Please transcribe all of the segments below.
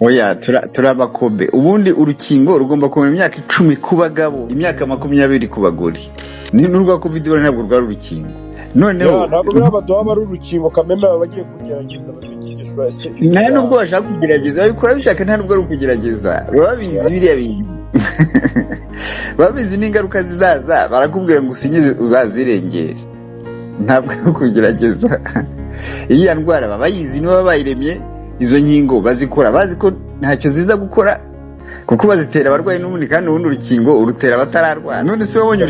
oya turabakobe ubundi urukingo rugomba kumara imyaka 10 ku bagabo imyaka 20 ku bagore n'urwa covid ntabwo rwari urukingo noneho ntabwo birabaduha bari urukingo kameme baba bagiye kugerageza babikigishwa ese nta nubwo bashaka kugerageza babikora bishaka nta nubwo ari ukugerageza babizi biriya bintu babizi n'ingaruka zizaza barakubwira ngo usinyize uzazirengera ntabwo ari ukugerageza iyi ndwara babayizi niba bayiremye izo nkingo bazikora bazi ko ntacyo ziza gukora kuko bazitera abarwayi n'ubundi kandi ubundi urukingo urutera abatararwara none se wabonye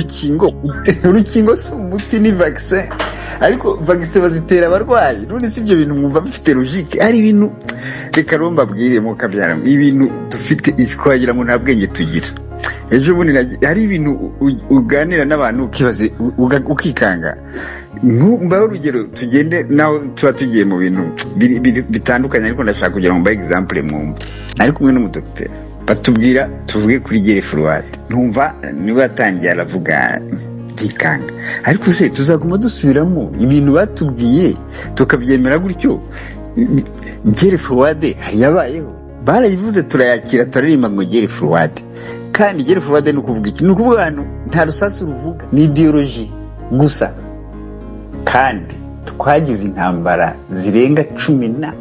urukingo si umuti ni vaccine ariko vaccine bazitera abarwayi none si ibyo bintu mwumva bifite logique ari ibintu reka romba bwire mu kabyara ibintu dufite twagira ngo nta bwenge tugira ejo bundi hari ibintu uganira n'abantu ukibaze ukikanga mbaho urugero tugende naho tuba tugiye mu bintu bitandukanye ariko ndashaka kugira ngo mbahe example mwumva ari kumwe n'umudokiteri batubwira tuvuge kuri gere fluade ntumva niwe yatangiye aravuga tikanga ariko se tuzaguma dusubiramo ibintu batubwiye tukabyemera gutyo gere fluade hari yabayeho barayivuze turayakira turirimba ngo gere fluade kandi gere fluade ni ukuvuga iki ni ukuvuga hano nta rusasu ruvuga ni ideology gusa kandi twagize intambara zirenga 10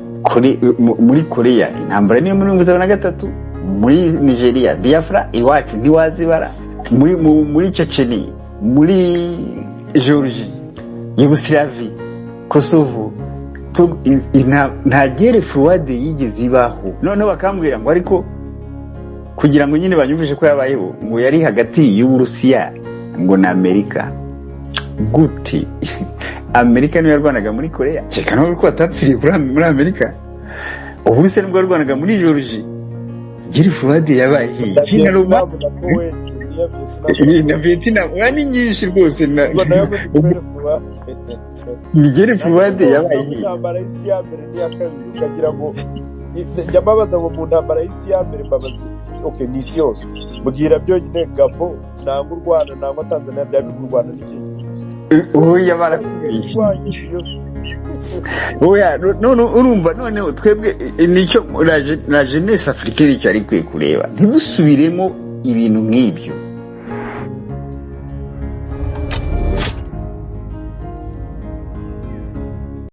muri Korea intambara niyo muri 1973 muri Nigeria Biafra iwacu ntiwazibara muri Chechnya muri Georgia Yugoslavia Kosovo nta gere fluade yigeze ibaho noneho bakambwira ngo ariko kugira ngo nyine banyumvishe ko yabayeho ngo yari hagati y'Uburusiya ngo na Amerika gute Amerika niyo yarwanaga muri Korea cyeka no ko atapfiriye muri Amerika Uburusiya nibwo yarwanaga muri Georgia gere fluade yabaye China ruba na Vietnam wani nyinshi rwose ni gere fluade yabaye intambara y'isi ya mbere n'iya kabiri ukagira ngo yababaza ngo mu ntambara y'isi ya mbere mbabazi okay ni isi yose mugira byonyine Gabo nangwa u Rwanda nangwa Tanzania byari mu Rwanda n'ikindi oya oya none urumva noneho twebwe nicyo la jeunesse africaine cyari kwiye kureba ntidusubiremo ibintu nk'ibyo